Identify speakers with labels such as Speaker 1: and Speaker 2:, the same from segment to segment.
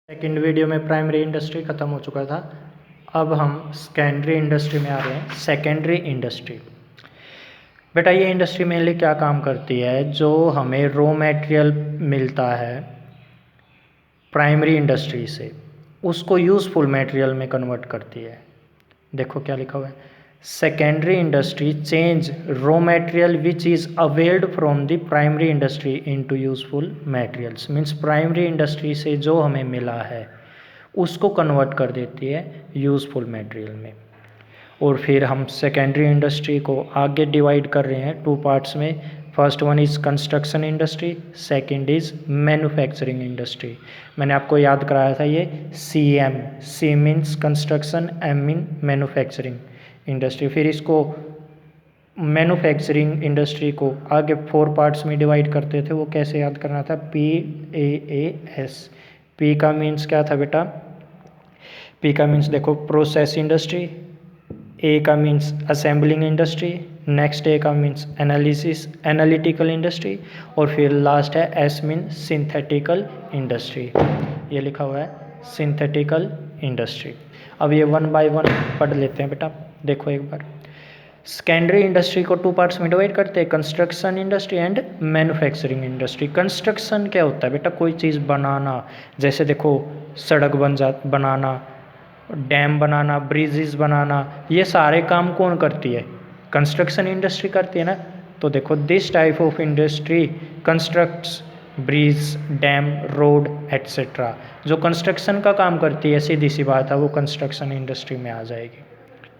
Speaker 1: Second video में primary industry ख़त्म हो चुका था। अब हम सेकेंडरी इंडस्ट्री में आ रहे हैं। सेकेंडरी इंडस्ट्री, बेटा ये इंडस्ट्री मेनली क्या काम करती है? जो हमें रॉ मटेरियल मिलता है प्राइमरी इंडस्ट्री से, उसको यूज़फुल मटेरियल में कन्वर्ट करती है। देखो क्या लिखा हुआ है, secondary industry change raw material which is availed from the primary industry into useful materials. Means primary industry से जो हमें मिला है उसको कन्वर्ट कर देती है यूज़फुल मटेरियल में। और फिर हम सेकेंडरी इंडस्ट्री को आगे डिवाइड कर रहे हैं टू पार्ट्स में। First one is construction industry, second is manufacturing industry. मैंने आपको याद कराया था ये C means construction, M mean manufacturing industry. फिर इसको मैन्युफैक्चरिंग इंडस्ट्री को आगे 4 पार्ट्स में डिवाइड करते थे। वो कैसे याद करना था? PAAS। पी का मीन्स क्या था बेटा? पी का मीन्स देखो प्रोसेस इंडस्ट्री, ए का मीन्स असेंबलिंग इंडस्ट्री, नेक्स्ट ए का मीन्स एनालिसिस एनालिटिकल इंडस्ट्री, और फिर लास्ट है एस मीन सिंथेटिकल इंडस्ट्री। ये लिखा हुआ है सिंथेटिकल इंडस्ट्री। अब ये 1 बाय 1 पढ़ लेते हैं बेटा। देखो एक बार, सेकेंडरी इंडस्ट्री को 2 पार्ट्स में डिवाइड करते हैं, construction industry and manufacturing industry. Construction क्या होता है बेटा? कोई चीज़ बनाना, जैसे देखो सड़क बनाना, डैम बनाना, ब्रिजेस बनाना, ये सारे काम कौन करती है? कंस्ट्रक्शन इंडस्ट्री करती है ना। तो देखो this type of industry constructs bridge, dam, road etcetera. जो कंस्ट्रक्शन का काम करती है, सीधी सी बात है, वो कंस्ट्रक्शन इंडस्ट्री में आ जाएगी।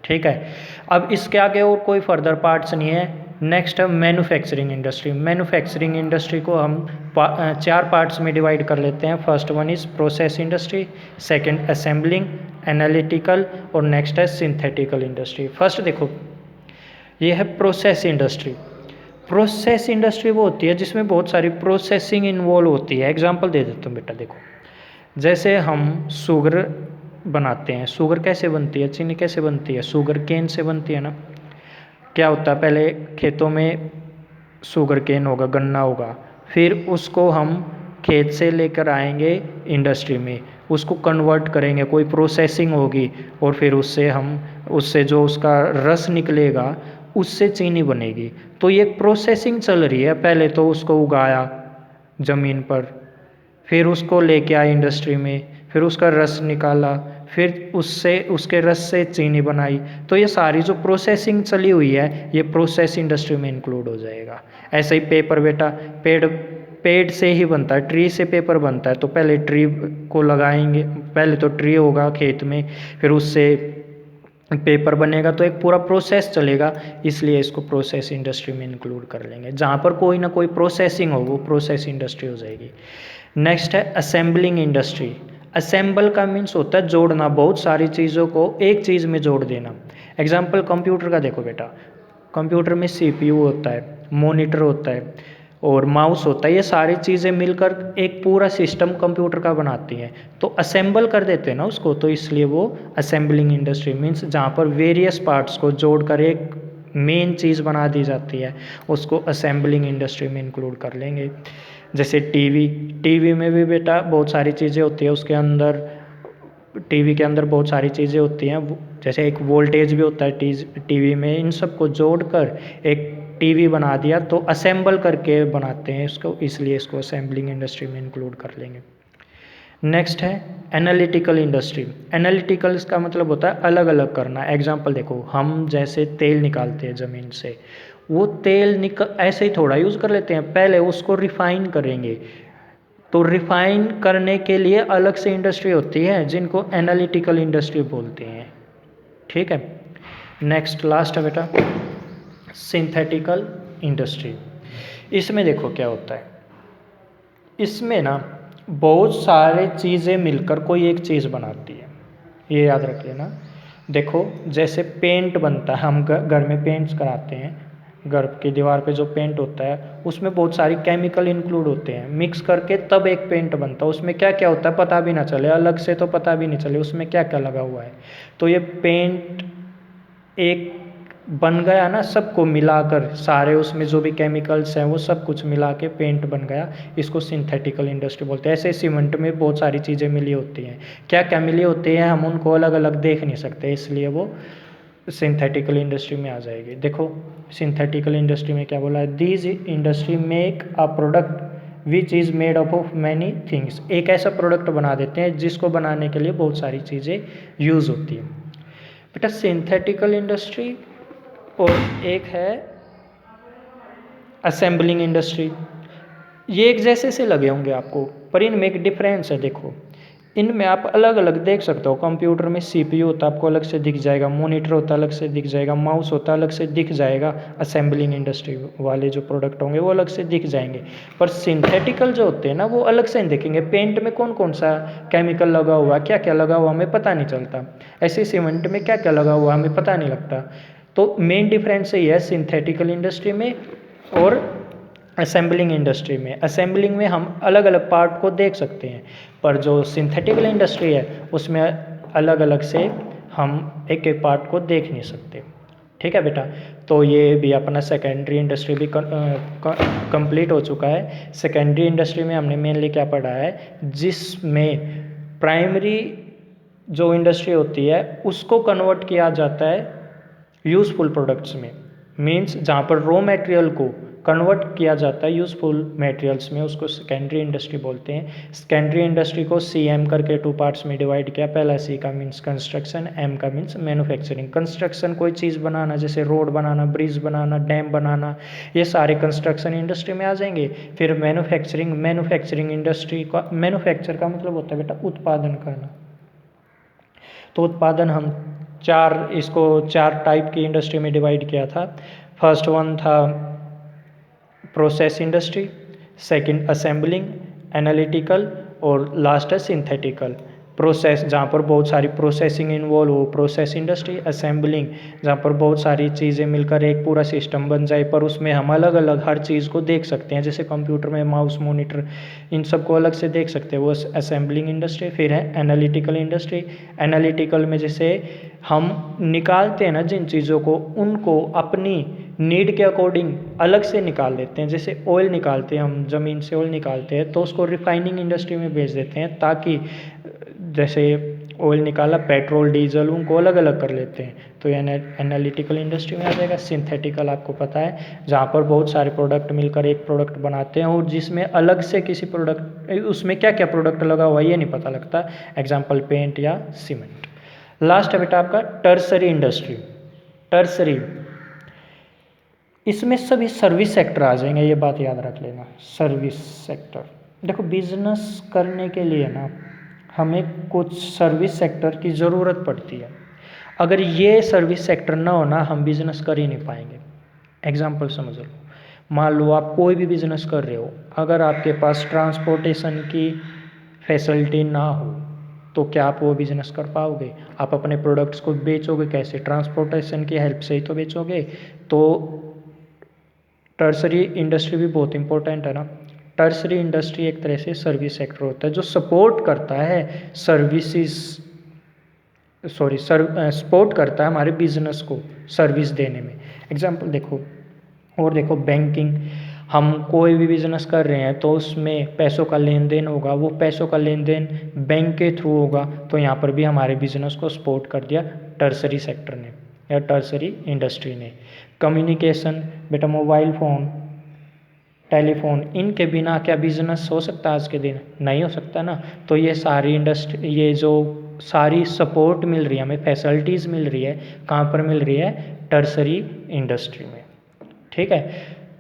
Speaker 1: ठीक है, अब इसके आगे और कोई फर्दर पार्ट्स नहीं है। नेक्स्ट है मैन्युफैक्चरिंग इंडस्ट्री। मैन्युफैक्चरिंग इंडस्ट्री को हम 4 पार्ट्स में डिवाइड कर लेते हैं। First one is process industry, second assembling, analytical, और नेक्स्ट है सिंथेटिकल इंडस्ट्री। फर्स्ट देखो, ये है प्रोसेस इंडस्ट्री। प्रोसेस इंडस्ट्री वो होती है जिसमें बहुत सारी प्रोसेसिंग इन्वॉल्व होती है। एग्जाम्पल दे देता हूँ बेटा। देखो जैसे हम शुगर बनाते हैं, शुगर कैसे बनती है? चीनी कैसे बनती है? शुगर केन से बनती है ना। क्या होता है, पहले खेतों में शुगर केन होगा, गन्ना होगा, फिर उसको हम खेत से लेकर आएंगे इंडस्ट्री में, उसको कन्वर्ट करेंगे, कोई प्रोसेसिंग होगी, और फिर उससे जो उसका रस निकलेगा उससे चीनी बनेगी। तो ये प्रोसेसिंग चल रही है। पहले तो उसको उगाया ज़मीन पर, फिर उसको लेके आए इंडस्ट्री में, फिर उसका रस निकाला, फिर उसके रस से चीनी बनाई। तो ये सारी जो प्रोसेसिंग चली हुई है, ये प्रोसेस इंडस्ट्री में इंक्लूड हो जाएगा। ऐसे ही पेपर बेटा, पेड़ से ही बनता है, ट्री से पेपर बनता है। तो पहले ट्री को लगाएंगे, पहले तो ट्री होगा खेत में, फिर उससे पेपर बनेगा, तो एक पूरा प्रोसेस चलेगा। इसलिए इसको प्रोसेस इंडस्ट्री में इंक्लूड कर लेंगे। जहाँ पर कोई ना कोई प्रोसेसिंग हो, वो प्रोसेस इंडस्ट्री हो जाएगी। नेक्स्ट है असेंबलिंग इंडस्ट्री। असेंबल का मीन्स होता है जोड़ना, बहुत सारी चीज़ों को एक चीज़ में जोड़ देना। एग्जाम्पल कंप्यूटर का देखो बेटा, कंप्यूटर में CPU होता है, मॉनिटर होता है, और माउस होता है। ये सारी चीज़ें मिलकर एक पूरा सिस्टम कंप्यूटर का बनाती हैं। तो असेंबल कर देते हैं ना उसको, तो इसलिए वो असेंबलिंग इंडस्ट्री मीन्स जहाँ पर वेरियस पार्ट्स को जोड़कर एक मेन चीज़ बना दी जाती है, उसको असेंबलिंग इंडस्ट्री में इंक्लूड कर लेंगे। जैसे टीवी में भी बेटा बहुत सारी चीज़ें होती है, उसके अंदर टीवी के अंदर बहुत सारी चीज़ें होती हैं। जैसे एक वोल्टेज भी होता है टीवी में। इन सब को जोड़कर एक टीवी बना दिया, तो असेंबल करके बनाते हैं इसको, इसलिए इसको असेंबलिंग इंडस्ट्री में इंक्लूड कर लेंगे। नेक्स्ट है एनालिटिकल इंडस्ट्री। एनालिटिकल इसका मतलब होता है अलग अलग करना। एग्जाम्पल देखो, हम जैसे तेल निकालते हैं ज़मीन से, वो तेल ऐसे ही थोड़ा यूज़ कर लेते हैं, पहले उसको रिफाइन करेंगे। तो रिफाइन करने के लिए अलग से इंडस्ट्री होती है, जिनको एनालिटिकल इंडस्ट्री बोलते हैं। ठीक है, नेक्स्ट लास्ट है बेटा सिंथेटिकल इंडस्ट्री। इसमें देखो क्या होता है, इसमें ना बहुत सारे चीज़ें मिलकर कोई एक चीज़ बनाती है, ये याद रख लेना। देखो जैसे पेंट बनता है, हम घर में पेंट्स कराते हैं, घर की दीवार पे जो पेंट होता है उसमें बहुत सारी केमिकल इंक्लूड होते हैं, मिक्स करके तब एक पेंट बनता है। उसमें क्या क्या होता है पता भी ना चले, अलग से तो पता भी नहीं चले उसमें क्या क्या लगा हुआ है। तो ये पेंट एक बन गया ना, सबको मिलाकर सारे उसमें जो भी केमिकल्स हैं वो सब कुछ मिला के पेंट बन गया, इसको सिंथेटिकल इंडस्ट्री बोलते हैं। ऐसे सीमेंट में बहुत सारी चीज़ें मिली होती हैं, क्या क्या मिली होती हैं हम उनको अलग अलग देख नहीं सकते, इसलिए वो सिंथेटिकल इंडस्ट्री में आ जाएगी। देखो सिंथेटिकल इंडस्ट्री में क्या बोला है, these industry make a product which is made up of many things. एक ऐसा प्रोडक्ट बना देते हैं जिसको बनाने के लिए बहुत सारी चीज़ें यूज़ होती हैं। बेटा सिंथेटिकल इंडस्ट्री और एक है असेंबलिंग इंडस्ट्री, ये एक जैसे से लगे होंगे आपको, पर इनमें एक डिफरेंस है। देखो इनमें आप अलग अलग देख सकते हो, कंप्यूटर में सीपीयू होता है आपको अलग से दिख जाएगा, मॉनिटर होता है अलग से दिख जाएगा, माउस होता है अलग से दिख जाएगा। असेंबलिंग इंडस्ट्री वाले जो प्रोडक्ट होंगे वो अलग से दिख जाएंगे, पर सिंथेटिकल जो होते हैं ना वो अलग से नहीं दिखेंगे। पेंट में कौन कौन सा केमिकल लगा हुआ, क्या क्या लगा हुआ हमें पता नहीं चलता, ऐसे सीमेंट में क्या क्या लगा हुआ हमें पता नहीं लगता। तो मेन डिफरेंस यही है सिंथेटिकल इंडस्ट्री में और असेंबलिंग इंडस्ट्री में। असेंबलिंग में हम अलग अलग पार्ट को देख सकते हैं, पर जो सिंथेटिकल इंडस्ट्री है उसमें अलग अलग से हम एक एक पार्ट को देख नहीं सकते। ठीक है बेटा, तो ये भी अपना सेकेंडरी इंडस्ट्री भी कंप्लीट हो चुका है। सेकेंडरी इंडस्ट्री में हमने मेनली क्या पढ़ा है, जिसमें प्राइमरी जो इंडस्ट्री होती है उसको कन्वर्ट किया जाता है यूज़फुल प्रोडक्ट्स में, मीन्स जहाँ पर रॉ मटेरियल को कन्वर्ट किया जाता है यूज़फुल मटेरियल्स में, उसको सेकेंडरी इंडस्ट्री बोलते हैं। सेकेंडरी इंडस्ट्री को CM करके 2 पार्ट्स में डिवाइड किया। पहला C का मीन्स कंस्ट्रक्शन, M का मीन्स मैन्युफैक्चरिंग। कंस्ट्रक्शन कोई चीज़ बनाना, जैसे रोड बनाना, ब्रिज बनाना, डैम बनाना, ये सारे कंस्ट्रक्शन इंडस्ट्री में आ जाएंगे। फिर मैन्युफैक्चरिंग, मैन्युफैक्चरिंग इंडस्ट्री का मैन्युफैक्चर का मतलब होता है बेटा उत्पादन करना। तो उत्पादन हम इसको चार टाइप की इंडस्ट्री में डिवाइड किया था। फर्स्ट वन था process industry, second assembling, analytical और लास्ट है सिंथेटिकल। प्रोसेस जहाँ पर बहुत सारी प्रोसेसिंग इन्वॉल्व हो, प्रोसेस इंडस्ट्री। असेंबलिंग जहाँ पर बहुत सारी चीज़ें मिलकर एक पूरा सिस्टम बन जाए, पर उसमें हम अलग अलग हर चीज़ को देख सकते हैं, जैसे कंप्यूटर में माउस, मॉनिटर, इन सब को अलग से देख सकते हैं, वो असेंबलिंग इंडस्ट्री। फिर है एनालिटिकल इंडस्ट्री। एनालिटिकल में जैसे हम निकालते हैं ना जिन चीज़ों को, उनको अपनी नीड के अकॉर्डिंग अलग से निकाल लेते हैं। जैसे ऑयल निकालते हैं हम, ज़मीन से ऑयल निकालते हैं तो उसको रिफाइनिंग इंडस्ट्री में भेज देते हैं, ताकि जैसे ऑयल निकाला, पेट्रोल, डीजल, उनको अलग अलग कर लेते हैं, तो ये एनालिटिकल इंडस्ट्री में आ जाएगा। सिंथेटिकल आपको पता है जहाँ पर बहुत सारे प्रोडक्ट मिलकर एक प्रोडक्ट बनाते हैं, और जिसमें अलग से किसी प्रोडक्ट, उसमें क्या क्या प्रोडक्ट लगा हुआ है ये नहीं पता लगता, एग्जाम्पल पेंट या सीमेंट। लास्ट है बेटा आपका टर्सरी इंडस्ट्री। टर्सरी, इसमें सभी सर्विस सेक्टर आ जाएंगे, ये बात याद रख लेना, सर्विस सेक्टर। देखो बिजनेस करने के लिए ना हमें कुछ सर्विस सेक्टर की ज़रूरत पड़ती है, अगर ये सर्विस सेक्टर ना हो ना हम बिज़नेस कर ही नहीं पाएंगे। एग्जाम्पल समझ लो, मान लो आप कोई भी बिज़नेस कर रहे हो, अगर आपके पास ट्रांसपोर्टेशन की फैसिलिटी ना हो तो क्या आप वो बिज़नेस कर पाओगे? आप अपने प्रोडक्ट्स को बेचोगे कैसे? ट्रांसपोर्टेशन की हेल्प से ही तो बेचोगे। तो टर्सरी इंडस्ट्री भी बहुत इंपॉर्टेंट है ना। टर्सरी इंडस्ट्री एक तरह से सर्विस सेक्टर होता है जो सपोर्ट करता है सपोर्ट करता है हमारे बिजनेस को सर्विस देने में। एग्जांपल देखो, और देखो बैंकिंग, हम कोई भी बिजनेस कर रहे हैं तो उसमें पैसों का लेन देन होगा, वो पैसों का लेन देन बैंक के थ्रू होगा, तो यहाँ पर भी हमारे बिजनेस को सपोर्ट कर दिया टर्सरी सेक्टर ने या टर्सरी इंडस्ट्री ने। कम्युनिकेशन, बेटा मोबाइल फ़ोन, टेलीफोन, इनके बिना क्या बिजनेस हो सकता है आज के दिन? नहीं हो सकता ना। तो ये सारी इंडस्ट्री, ये जो सारी सपोर्ट मिल रही है हमें, फैसिलिटीज़ मिल रही है, कहाँ पर मिल रही है? टर्सरी इंडस्ट्री में। ठीक है,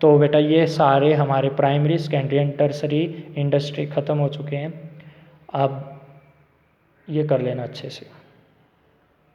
Speaker 1: तो बेटा ये सारे हमारे primary, secondary and tertiary industry ख़त्म हो चुके हैं। अब ये कर लेना अच्छे से।